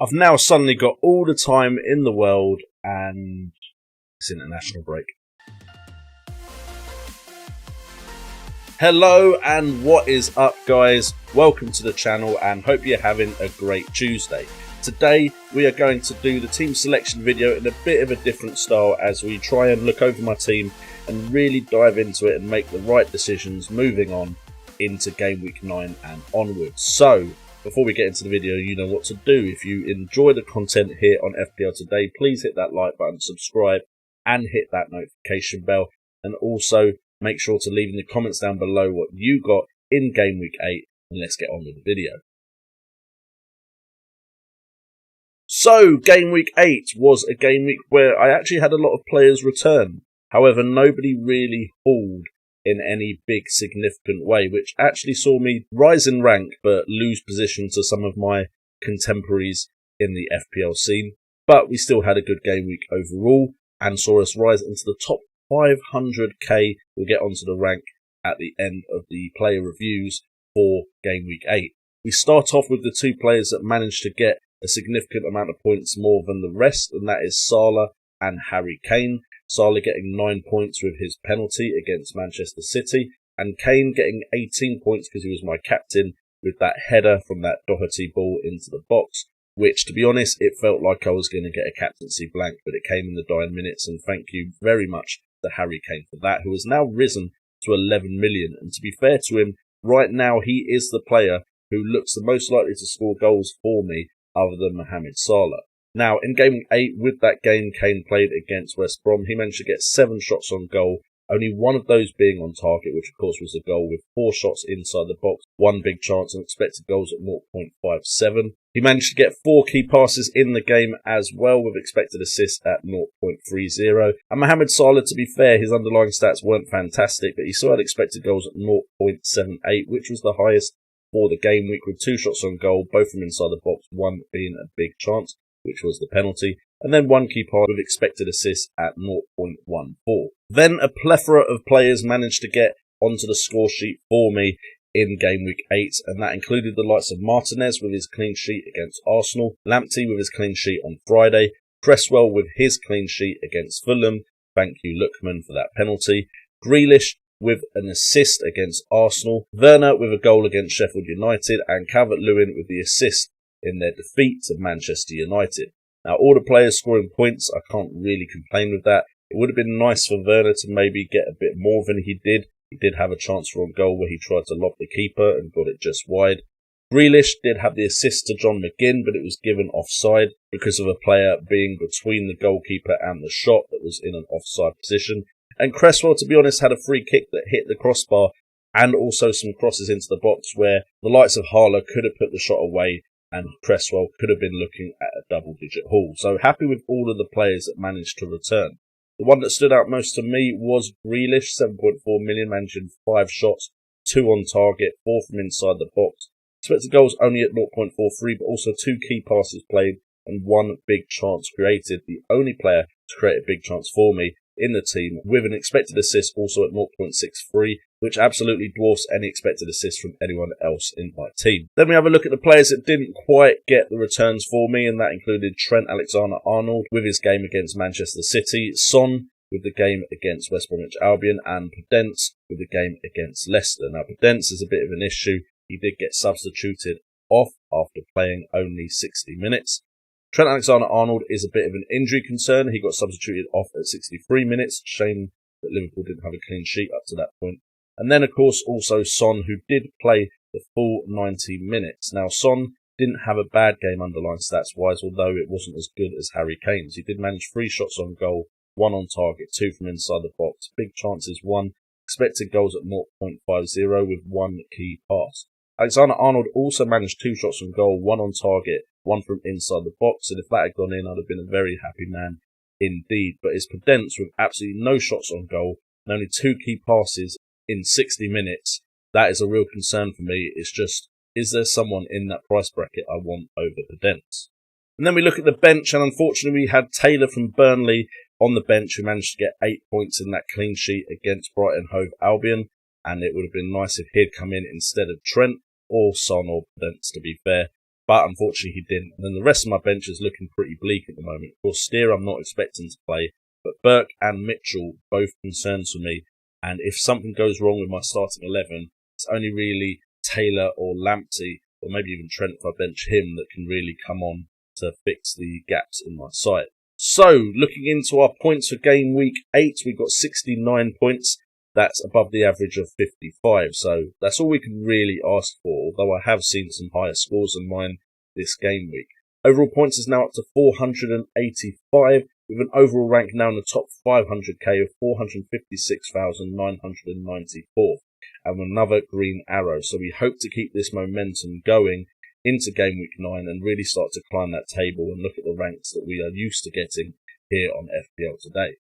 I've now suddenly got all the time in the world and it's international break. Hello and what is up, guys? Welcome to the channel and hope you're having a great Tuesday. Today we are going to do the team selection video in a bit of a different style as we try and look over my team and really dive into it and make the right decisions moving on into game week 9 and onwards. So before we get into the video, you know what to do. If you enjoy the content here on FPL Today, please hit that like button, subscribe and hit that notification bell, and also make sure to leave in the comments down below what you got in game week 8, and let's get on with the video. So game week 8 was a game week where I actually had a lot of players return. However, nobody really hauled in any big significant way, which actually saw me rise in rank but lose position to some of my contemporaries in the FPL scene. But we still had a good game week overall and saw us rise into the top 500k. We'll get onto the rank at the end of the player reviews for game week 8. We start off with the two players that managed to get a significant amount of points more than the rest, and that is Salah and Harry Kane. Salah getting 9 points with his penalty against Manchester City, and Kane getting 18 points because he was my captain with that header from that Doherty ball into the box, which, to be honest, it felt like I was going to get a captaincy blank, but it came in the dying minutes, and thank you very much to Harry Kane for that, who has now risen to 11 million. And to be fair to him, right now he is the player who looks the most likely to score goals for me other than Mohamed Salah. Now, in game 8, with that game Kane played against West Brom, he managed to get 7 shots on goal, only one of those being on target, which of course was a goal, with 4 shots inside the box, 1 big chance, and expected goals at 0.57. He managed to get 4 key passes in the game as well, with expected assists at 0.30. And Mohamed Salah, to be fair, his underlying stats weren't fantastic, but he still had expected goals at 0.78, which was the highest for the game week, with 2 shots on goal, both from inside the box, 1 being a big chance, which was the penalty, and then 1 key pass with expected assists at 0.14. Then a plethora of players managed to get onto the score sheet for me in game week 8, and that included the likes of Martinez with his clean sheet against Arsenal, Lamptey with his clean sheet on Friday, Cresswell with his clean sheet against Fulham, thank you Lookman for that penalty, Grealish with an assist against Arsenal, Werner with a goal against Sheffield United, and Calvert-Lewin with the assist in their defeat to Manchester United. Now, all the players scoring points, I can't really complain with that. It would have been nice for Werner to maybe get a bit more than he did. He did have a chance for a goal where he tried to lob the keeper and got it just wide. Grealish did have the assist to John McGinn, but it was given offside because of a player being between the goalkeeper and the shot that was in an offside position. And Cresswell, to be honest, had a free kick that hit the crossbar and also some crosses into the box where the likes of Harler could have put the shot away and Cresswell could have been looking at a double-digit haul. So happy with all of the players that managed to return. The one that stood out most to me was Grealish, 7.4 million, managing 5 shots, 2 on target, 4 from inside the box. Expected goals only at 0.43, but also 2 key passes played and 1 big chance created. The only player to create a big chance for me in the team, with an expected assist also at 0.63, which absolutely dwarfs any expected assist from anyone else in my team. Then we have a look at the players that didn't quite get the returns for me, and that included Trent Alexander-Arnold with his game against Manchester City, Son with the game against West Bromwich Albion, and Podence with the game against Leicester. Now, Podence is a bit of an issue. He did get substituted off after playing only 60 minutes. Trent Alexander-Arnold is a bit of an injury concern. He got substituted off at 63 minutes. Shame that Liverpool didn't have a clean sheet up to that point. And then, of course, also Son, who did play the full 90 minutes. Now, Son didn't have a bad game underlying stats-wise, although it wasn't as good as Harry Kane's. He did manage 3 shots on goal, 1 on target, 2 from inside the box. Big chances, 1. Expected goals at 0.50 with 1 key pass. Alexander-Arnold also managed 2 shots on goal, 1 on target, 1 from inside the box, and if that had gone in, I'd have been a very happy man indeed. But it's Podence with absolutely no shots on goal and only 2 key passes in 60 minutes. That is a real concern for me. It's just, is there someone in that price bracket I want over Podence? And then we look at the bench, and unfortunately we had Taylor from Burnley on the bench, who managed to get 8 points in that clean sheet against Brighton Hove Albion, and it would have been nice if he'd come in instead of Trent or Son or Podence, to be fair. but unfortunately he didn't. And then the rest of my bench is looking pretty bleak at the moment. Of course, Steer I'm not expecting to play, but Burke and Mitchell both concerns for me. And if something goes wrong with my starting 11, it's only really Taylor or Lamptey, or maybe even Trent if I bench him, that can really come on to fix the gaps in my side. So, looking into our points for game week 8, we've got 69 points. That's above the average of 55, so that's all we can really ask for, although I have seen some higher scores than mine this game week. Overall points is now up to 485, with an overall rank now in the top 500k of 456,994, and another green arrow. So we hope to keep this momentum going into game week 9 and really start to climb that table and look at the ranks that we are used to getting here on FPL Today.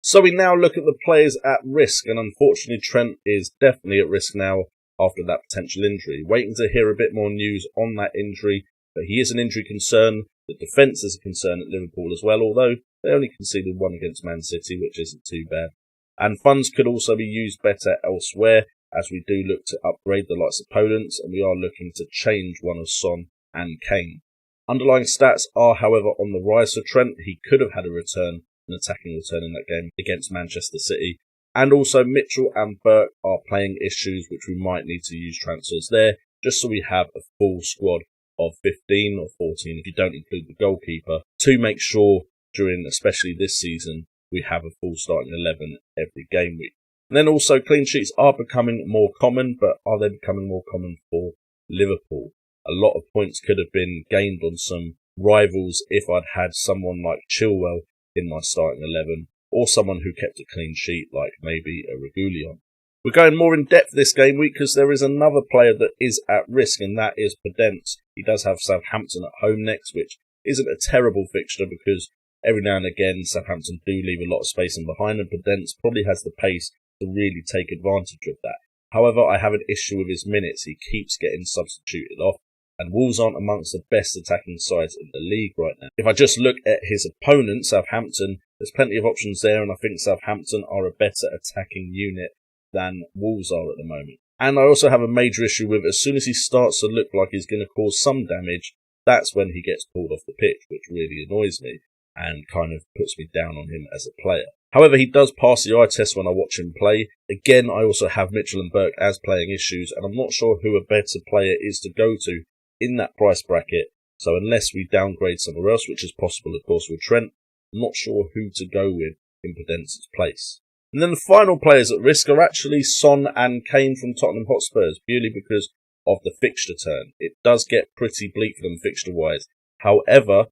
So we now look at the players at risk, and unfortunately Trent is definitely at risk now after that potential injury. Waiting to hear a bit more news on that injury, but he is an injury concern. The defence is a concern at Liverpool as well, although they only conceded one against Man City, which isn't too bad. And funds could also be used better elsewhere, as we do look to upgrade the likes of opponents, and we are looking to change one of Son and Kane. Underlying stats are, however, on the rise for Trent. He could have had a return, an attacking return in that game against Manchester City. And also Mitchell and Burke are playing issues which we might need to use transfers there, just so we have a full squad of 15 or 14 if you don't include the goalkeeper, to make sure during especially this season we have a full starting 11 every game week. And then also clean sheets are becoming more common, but are they becoming more common for Liverpool? A lot of points could have been gained on some rivals if I'd had someone like Chilwell in my starting 11, or someone who kept a clean sheet like maybe a Regulion. We're going more in depth this game week because there is another player that is at risk, and that is Podence. He does have Southampton at home next, which isn't a terrible fixture because every now and again Southampton do leave a lot of space in behind, and Podence probably has the pace to really take advantage of that. However, I have an issue with his minutes. He keeps getting substituted off, and Wolves aren't amongst the best attacking sides in the league right now. If I just look at his opponent, Southampton, there's plenty of options there, and I think Southampton are a better attacking unit than Wolves are at the moment. And I also have a major issue with, as soon as he starts to look like he's going to cause some damage, that's when he gets pulled off the pitch, which really annoys me and kind of puts me down on him as a player. However, he does pass the eye test when I watch him play. Again, I also have Mitchell and Burke as playing issues, and I'm not sure who a better player is to go to in that price bracket. So unless we downgrade somewhere else, which is possible, of course, with Trent, I'm not sure who to go with in Podence's place. And then the final players at risk are actually Son and Kane from Tottenham Hotspurs, purely because of the fixture turn. It does get pretty bleak for them fixture-wise. However,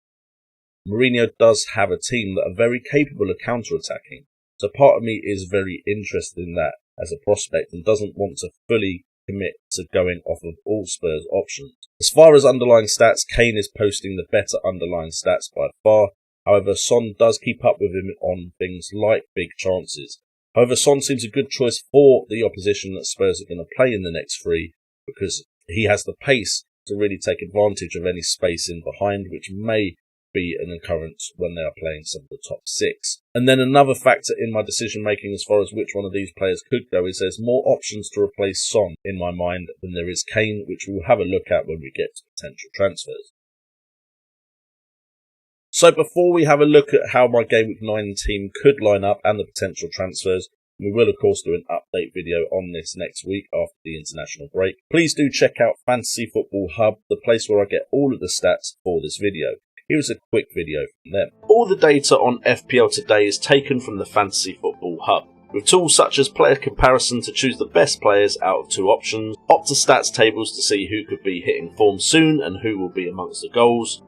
Mourinho does have a team that are very capable of counter-attacking. So part of me is very interested in that as a prospect and doesn't want to fully commit to going off of all Spurs options. As far as underlying stats, Kane is posting the better underlying stats by far. However, Son does keep up with him on things like big chances. However, Son seems a good choice for the opposition that Spurs are going to play in the next three, because he has the pace to really take advantage of any space in behind, which may be an occurrence when they are playing some of the top six. And then another factor in my decision making as far as which one of these players could go is there's more options to replace Son in my mind than there is Kane, which we'll have a look at when we get to potential transfers. So before we have a look at how my Game Week 9 team could line up and the potential transfers, we will of course do an update video on this next week after the international break. Please do check out Fantasy Football Hub, the place where I get all of the stats for this video. Here's a quick video from them. All the data on FPL Today is taken from the Fantasy Football Hub, with tools such as player comparison to choose the best players out of two options, Opta stats tables to see who could be hitting form soon and who will be amongst the goals,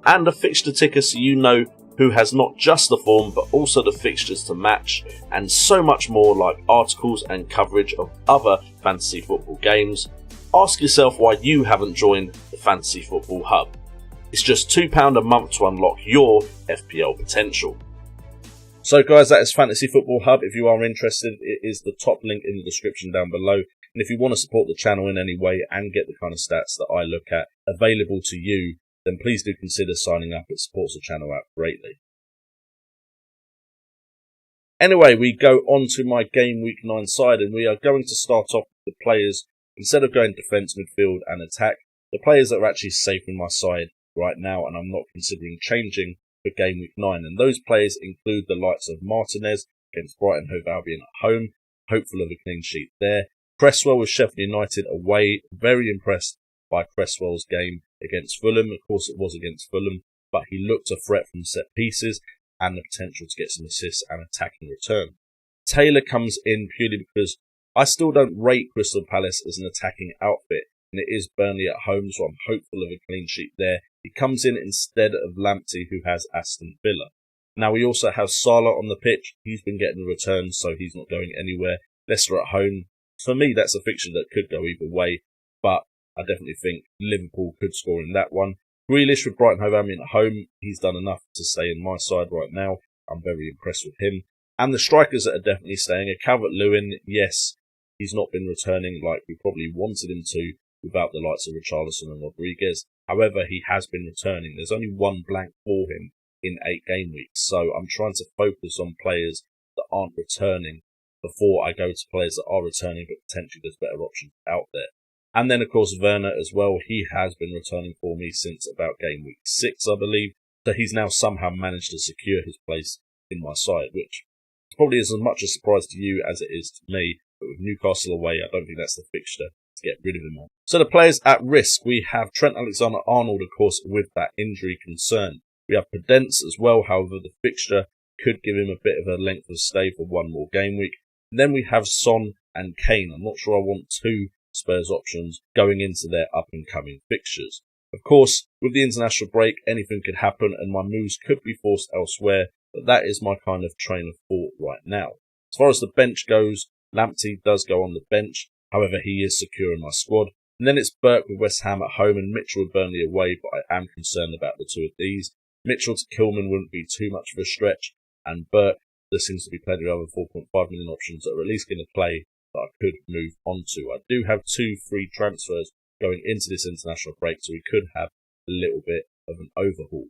and a fixture ticker so you know who has not just the form but also the fixtures to match, and so much more like articles and coverage of other fantasy football games. Ask yourself why you haven't joined the Fantasy Football Hub. It's just £2 a month to unlock your FPL potential. So guys, that is Fantasy Football Hub. If you are interested, it is the top link in the description down below. And if you want to support the channel in any way and get the kind of stats that I look at available to you, then please do consider signing up. It supports the channel out greatly. Anyway, we go on to my Game Week 9 side, and we are going to start off with the players instead of going defence, midfield and attack, the players that are actually safe in my side right now and I'm not considering changing for Game Week 9. And those players include the likes of Martinez against Brighton Hove Albion at home, hopeful of a clean sheet there. Cresswell with Sheffield United away, very impressed by Cresswell's game against Fulham. Of course it was against Fulham, but he looked a threat from set pieces and the potential to get some assists and attacking return. Taylor comes in purely because I still don't rate Crystal Palace as an attacking outfit, and it is Burnley at home, so I'm hopeful of a clean sheet there. He comes in instead of Lamptey, who has Aston Villa. Now we also have Salah on the pitch. He's been getting returns, so he's not going anywhere. Leicester at home. For me, that's a fixture that could go either way, but I definitely think Liverpool could score in that one. Grealish with Brighton Hove Albion at home. He's done enough to stay in my side right now. I'm very impressed with him. And the strikers that are definitely staying are Calvert-Lewin. Yes, he's not been returning like we probably wanted him to without the likes of Richarlison and Rodriguez. However, he has been returning. There's only one blank for him in 8 game weeks. So I'm trying to focus on players that aren't returning before I go to players that are returning, but potentially there's better options out there. And then, of course, Werner as well. He has been returning for me since about game week 6, I believe. So he's now somehow managed to secure his place in my side, which probably is as much a surprise to you as it is to me. But with Newcastle away, I don't think that's the fixture to get rid of him on. So the players at risk, we have Trent Alexander-Arnold, of course, with that injury concern. We have Podence as well. However, the fixture could give him a bit of a length of stay for one more game week. And then we have Son and Kane. I'm not sure I want 2 Spurs options going into their up-and-coming fixtures. Of course, with the international break, anything could happen and my moves could be forced elsewhere, but that is my kind of train of thought right now. As far as the bench goes, Lamptey does go on the bench, however he is secure in my squad. And then it's Burke with West Ham at home and Mitchell with Burnley away, but I am concerned about the 2 of these. Mitchell to Kilman wouldn't be too much of a stretch, and Burke, there seems to be plenty of other 4.5 million options that are at least going to play that I could move on to. I do have 2 free transfers going into this international break, so we could have a little bit of an overhaul.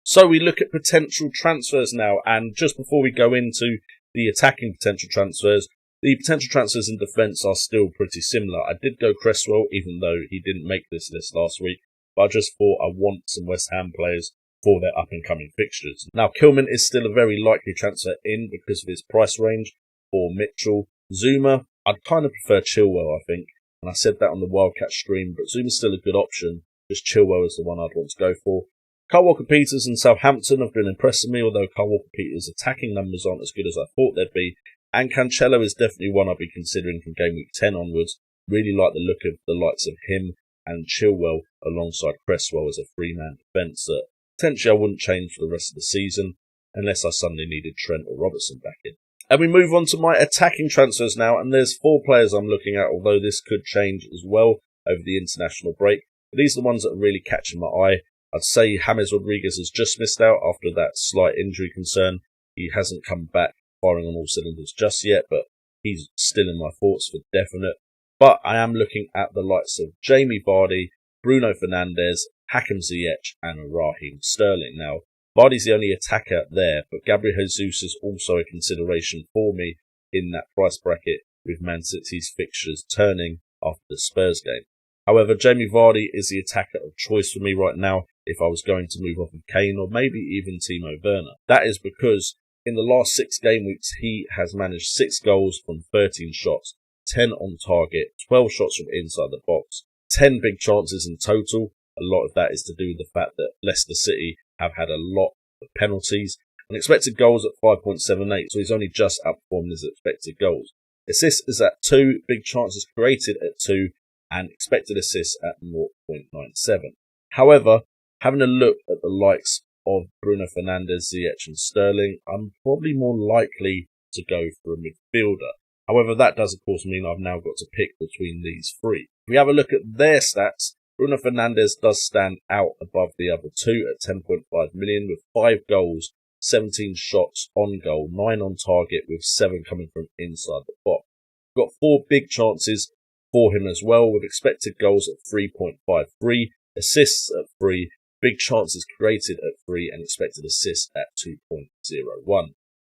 So we look at potential transfers now, and just before we go into the attacking potential transfers, the potential transfers in defence are still pretty similar. I did go Cresswell, even though he didn't make this list last week, but I just thought I want some West Ham players for their up-and-coming fixtures. Now, Kilman is still a very likely transfer in because of his price range for Mitchell. Zuma, I'd kind of prefer Chilwell, I think, and I said that on the Wildcat stream, but Zuma's still a good option. Just Chilwell is the one I'd want to go for. Kyle Walker-Peters and Southampton have been impressing me, although Kyle Walker-Peters' attacking numbers aren't as good as I thought they'd be. And Cancelo is definitely one I'd be considering from game week 10 onwards. Really like the look of the likes of him and Chilwell alongside Cresswell as a 3-man defence that potentially I wouldn't change for the rest of the season unless I suddenly needed Trent or Robertson back in. And we move on to my attacking transfers now, and there's 4 players I'm looking at, although this could change as well over the international break. But these are the ones that are really catching my eye. I'd say James Rodriguez has just missed out after that slight injury concern. He hasn't come back firing on all cylinders just yet, but he's still in my thoughts for definite. But I am looking at the likes of Jamie Vardy, Bruno Fernandes, Hakim Ziyech and Raheem Sterling. Now, Vardy's the only attacker there, but Gabriel Jesus is also a consideration for me in that price bracket with Man City's fixtures turning after the Spurs game. However, Jamie Vardy is the attacker of choice for me right now if I was going to move off of Kane or maybe even Timo Werner. That is because in the last 6 game weeks, he has managed 6 goals from 13 shots, 10 on target, 12 shots from inside the box, 10 big chances in total. A lot of that is to do with the fact that Leicester City have had a lot of penalties. And expected goals at 5.78, so he's only just outperformed his expected goals. Assists is at 2, big chances created at 2, and expected assists at 0.97. However, having a look at the likes of Bruno Fernandes, Ziyech and Sterling, I'm probably more likely to go for a midfielder. However, that does of course mean I've now got to pick between these 3. If we have a look at their stats, Bruno Fernandes does stand out above the other 2 at 10.5 million with 5 goals, 17 shots on goal, 9 on target with 7 coming from inside the box. We've got 4 big chances for him as well with expected goals at 3.53, assists at 3, big chances created at 3 and expected assists at 2.01.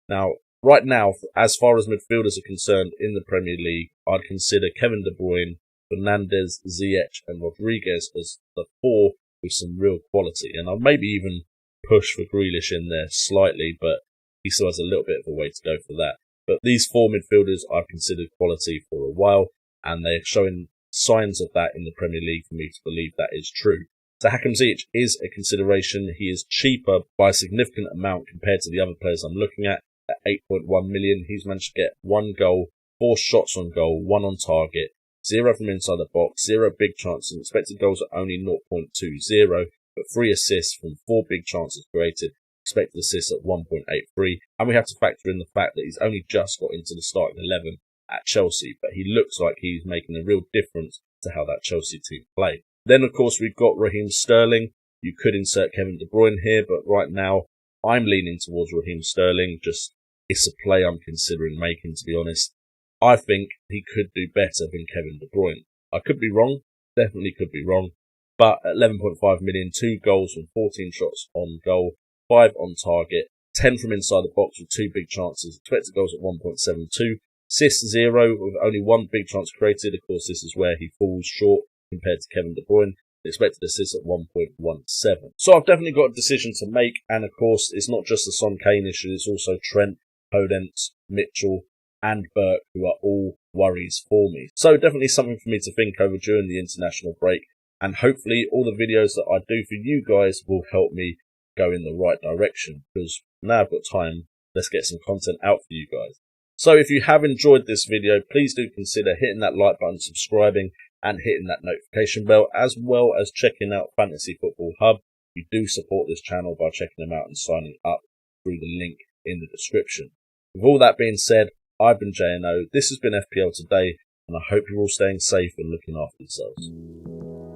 Now, right now, as far as midfielders are concerned in the Premier League, I'd consider Kevin De Bruyne, Fernandes, Ziyech and Rodriguez as the 4 with some real quality. And I'll maybe even push for Grealish in there slightly, but he still has a little bit of a way to go for that. But these 4 midfielders I've considered quality for a while, and they're showing signs of that in the Premier League for me to believe that is true. So Hakim Ziyech is a consideration. He is cheaper by a significant amount compared to the other players I'm looking at 8.1 million. He's managed to get 1 goal, 4 shots on goal, 1 on target, 0 from inside the box, 0 big chances, expected goals are only 0.20, but 3 assists from 4 big chances created, expected assists at 1.83. And we have to factor in the fact that he's only just got into the starting 11 at Chelsea, but he looks like he's making a real difference to how that Chelsea team play. Then, of course, we've got Raheem Sterling. You could insert Kevin De Bruyne here, but right now I'm leaning towards Raheem Sterling. Just, it's a play I'm considering making, to be honest. I think he could do better than Kevin De Bruyne. I could be wrong, definitely could be wrong, but at 11.5 million, 2 goals from 14 shots on goal, 5 on target, 10 from inside the box with 2 big chances, expected goals at 1.72, assists 0 with only 1 big chance created. Of course, this is where he falls short compared to Kevin De Bruyne. Expected assists at 1.17. So I've definitely got a decision to make, and of course, it's not just the Son Kane issue, it's also Trent, Podence, Mitchell, and Burke, who are all worries for me. So definitely something for me to think over during the international break, and hopefully all the videos that I do for you guys will help me go in the right direction, because now I've got time, let's get some content out for you guys. So if you have enjoyed this video, please do consider hitting that like button, subscribing, and hitting that notification bell, as well as checking out Fantasy Football Hub. You do support this channel by checking them out and signing up through the link in the description. With all that being said, I've been JNO, this has been FPL Today, and I hope you're all staying safe and looking after yourselves.